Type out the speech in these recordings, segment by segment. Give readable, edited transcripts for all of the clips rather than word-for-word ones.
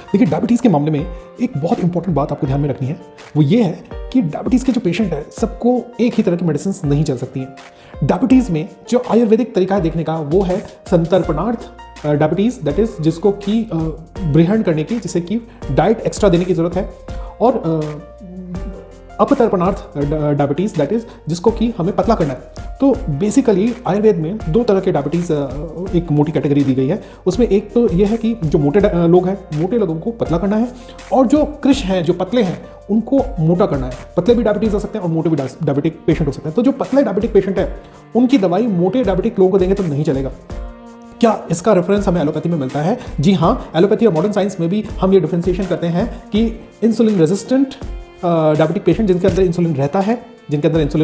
देखिए, डायबिटीज़ के मामले में एक बहुत इंपॉर्टेंट बात आपको ध्यान में रखनी है, वो ये है कि डायबिटीज़ के जो पेशेंट है सबको एक ही तरह की मेडिसिन नहीं चल सकती हैं। डायबिटीज़ में जो आयुर्वेदिक तरीका है देखने का वो है संतर्पणार्थ डायबिटीज़, दैट इज़ जिसको कि ब्रिहण करने की, जिसे कि डाइट एक्स्ट्रा देने की ज़रूरत है, और अपतर्पणार्थ डायबिटीज़, दैट इज़ जिसको कि हमें पतला करना है। तो बेसिकली आयुर्वेद में दो तरह के डायबिटीज़ एक मोटी कैटेगरी दी गई है। उसमें एक तो ये है कि जो मोटे लोग हैं, मोटे लोगों को पतला करना है, और जो कृश हैं, जो पतले हैं, उनको मोटा करना है। पतले भी डायबिटीज़ हो सकते हैं और मोटे भी डायबिटिक पेशेंट हो सकते हैं। तो जो पतले डायबिटिक पेशेंट है उनकी दवाई मोटे डायबिटिक लोगों को देंगे तो नहीं चलेगा। क्या इसका रेफरेंस हमें एलोपैथी में मिलता है? जी हाँ, एलोपैथी और मॉडर्न साइंस में भी हम ये डिफरेंशिएशन करते हैं कि इंसुलिन रेजिस्टेंट डायबिटिक पेशेंट जिनके अंदर इंसुलिन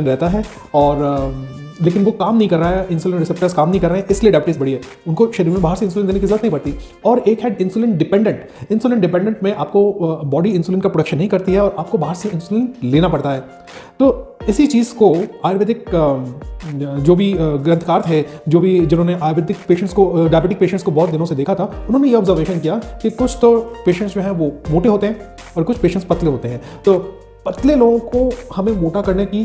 रहता है और लेकिन वो काम नहीं कर रहा है, इंसुलिन रिसेप्टर्स काम नहीं कर रहे हैं, इसलिए डायबिटीज़ बढ़ी है, उनको शरीर में बाहर से इंसुलिन देने की जरूरत नहीं पड़ती। और एक है इंसुलिन डिपेंडेंट में आपको बॉडी इंसुलिन का प्रोडक्शन नहीं करती है और आपको बाहर से इंसुलिन लेना पड़ता है। तो इसी चीज़ को आयुर्वेदिक जो भी ग्रंथकार थे, जिन्होंने आयुर्वेदिक पेशेंट्स को, डायबिटिक पेशेंट्स को बहुत दिनों से देखा था, उन्होंने ये ऑब्जर्वेशन किया कि कुछ तो पेशेंट्स जो हैं वो मोटे होते हैं और कुछ पेशेंट्स पतले होते हैं। तो पतले लोगों को हमें मोटा करने की,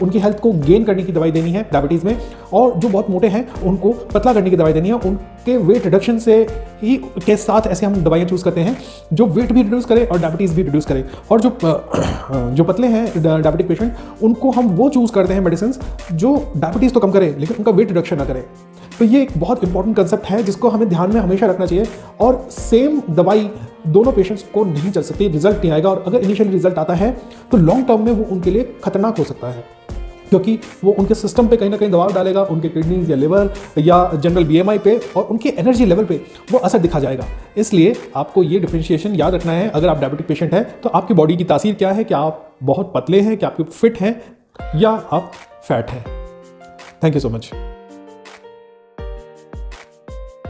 उनकी हेल्थ को गेन करने की दवाई देनी है डायबिटीज़ में, और जो बहुत मोटे हैं उनको पतला करने की दवाई देनी है। उनके वेट रिडक्शन से ही के साथ ऐसे हम दवाइयाँ चूज़ करते हैं जो वेट भी रिड्यूस करे और डायबिटीज़ भी रिड्यूस करे। और जो पतले हैं डायबिटिक पेशेंट, उनको हम वो चूज़ करते हैं मेडिसिन जो डायबिटीज़ तो कम करे लेकिन उनका वेट रिडक्शन ना करे। तो ये एक बहुत इंपॉर्टेंट कंसेप्ट है जिसको हमें ध्यान में हमेशा रखना चाहिए। और सेम दवाई दोनों पेशेंट्स को नहीं चल सकती, रिजल्ट नहीं आएगा, और अगर इनिशियली रिजल्ट आता है तो लॉन्ग टर्म में वो उनके लिए खतरनाक हो सकता है, क्योंकि वो उनके सिस्टम पे कहीं ना कहीं दबाव डालेगा, उनके किडनीज या लिवर या जनरल BMI पे और उनके एनर्जी लेवल पे वो असर दिखा जाएगा। इसलिए आपको ये डिफरेंशिएशन याद रखना है। अगर आप डायबिटिक पेशेंट हैं तो आपकी बॉडी की तासीर क्या है, क्या आप बहुत पतले हैं, क्या आप फिट हैं, या आप फैट हैं। Thank you so much.